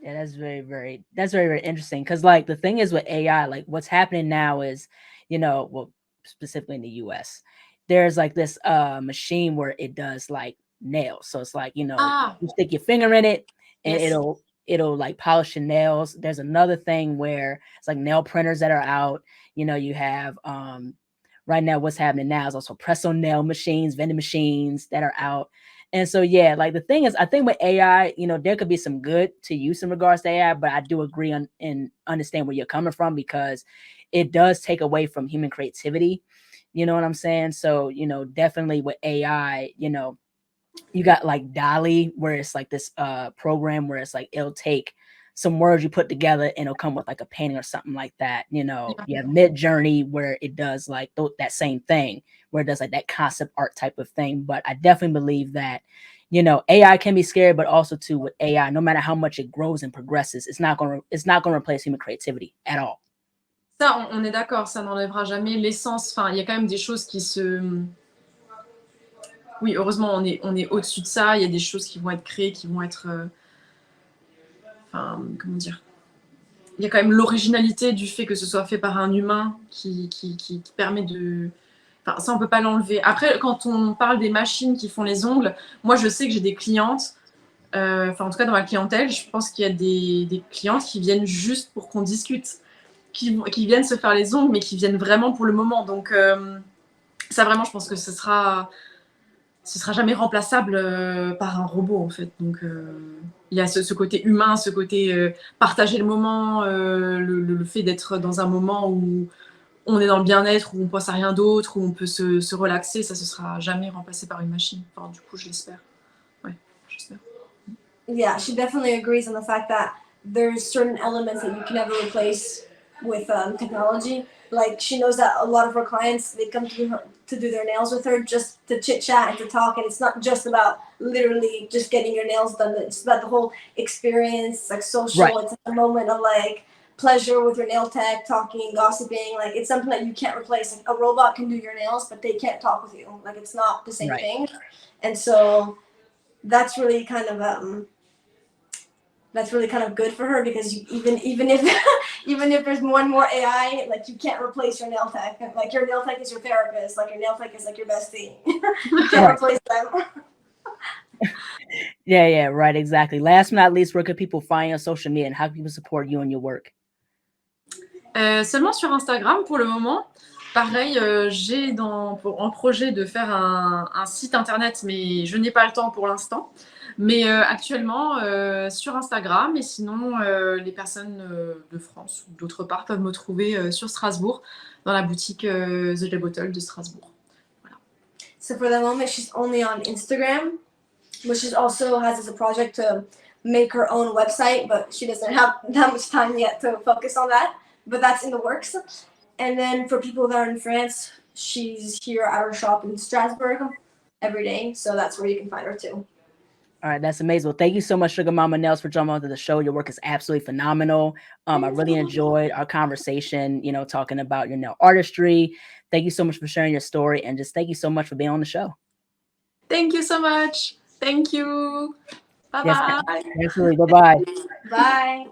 Yeah, that's very interesting. Because like the thing is with AI, like what's happening now is, you know, well, specifically in the US, there's like this machine where it does like nails. So it's like, you know, you stick your finger in it and Yes. it'll like polish your nails. There's another thing where it's like nail printers that are out. You know, you have right now what's happening now is also press on nail machines, vending machines that are out. And so, yeah, like the thing is, I think with AI, you know, there could be some good to use in regards to AI, but I do agree on and understand where you're coming from because it does take away from human creativity. You know what I'm saying? So, you know, definitely with AI, you know, you got like Dolly, where it's like this program where it's like it'll take some words you put together and it'll come with like a painting or something like that. You know, you have Mid Journey where it does like that same thing, where it does like that concept art type of thing. But I definitely believe that, you know, AI can be scary, but also too with AI, no matter how much it grows and progresses, it's not going to replace human creativity at all. Ça, on est d'accord, ça n'enlèvera jamais l'essence. Enfin, il y a quand même des choses qui se... Oui, heureusement, on est au-dessus de ça. Il y a des choses qui vont être créées, qui vont être... Enfin, comment dire? Il y a quand même l'originalité du fait que ce soit fait par un humain qui permet de... Enfin, ça, on ne peut pas l'enlever. Après, quand on parle des machines qui font les ongles, moi, je sais que j'ai des clientes, enfin, en tout cas, dans ma clientèle, je pense qu'il y a des clientes qui viennent juste pour qu'on discute, qui viennent se faire les ongles, mais qui viennent vraiment pour le moment. Donc, ça, vraiment, je pense que ce sera jamais remplaçable par un robot, en fait. Donc, il y a ce côté humain, ce côté partager le moment, le fait d'être dans un moment où on est dans le bien-être, où on pense à rien d'autre, où on peut se relaxer, ça, ce sera jamais remplacé par une machine. Enfin, du coup, je l'espère. Ouais, j'espère. Yeah, she definitely agrees on the fact that there's certain elements that you can never replace with technology. Like she knows that a lot of her clients, they come to her to do their nails with her just to chit chat and to talk, and it's not just about literally just getting your nails done. It's about the whole experience, like social. Right. It's a moment of like pleasure with your nail tech, talking, gossiping. Like it's something that you can't replace. Like, a robot can do your nails, but they can't talk with you. Like it's not the same Right. thing. And so that's really kind of that's really kind of good for her because even if even if there's more and more AI, like you can't replace your nail tech. Like your nail tech is your therapist. Like your nail tech is like your bestie. You can't Right. replace them. Yeah, right, exactly. Last but not least, where could people find you on social media and how can people support you and your work? Seulement sur Instagram pour le moment. Pareil, j'ai en projet de faire un site internet, mais je n'ai pas le temps pour l'instant. Mais actuellement, sur Instagram, et sinon, les personnes de France ou d'autre part peuvent me trouver sur Strasbourg, dans la boutique The Bottle de Strasbourg. Voilà. So for the moment, she's only on Instagram, but she also has as a project to make her own website, but she doesn't have that much time yet to focus on that. But that's in the works. And then for people that are in France, she's here at her shop in Strasbourg every day, so that's where you can find her too. All right, that's amazing. Well, thank you so much, Suga Mama Nailz, for jumping onto the show. Your work is absolutely phenomenal. I really enjoyed our conversation, talking about your nail artistry. Thank you so much for sharing your story, and just thank you so much for being on the show. Thank you so much. Thank you. Bye-bye. Yes, absolutely. Bye-bye. Bye.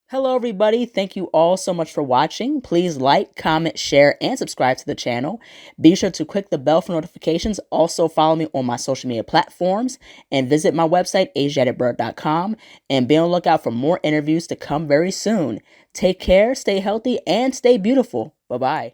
Hello, everybody. Thank you all so much for watching. Please like, comment, share, and subscribe to the channel. Be sure to click the bell for notifications. Also, follow me on my social media platforms and visit my website, ASIATHABIRD.com, and be on the lookout for more interviews to come very soon. Take care, stay healthy, and stay beautiful. Bye-bye.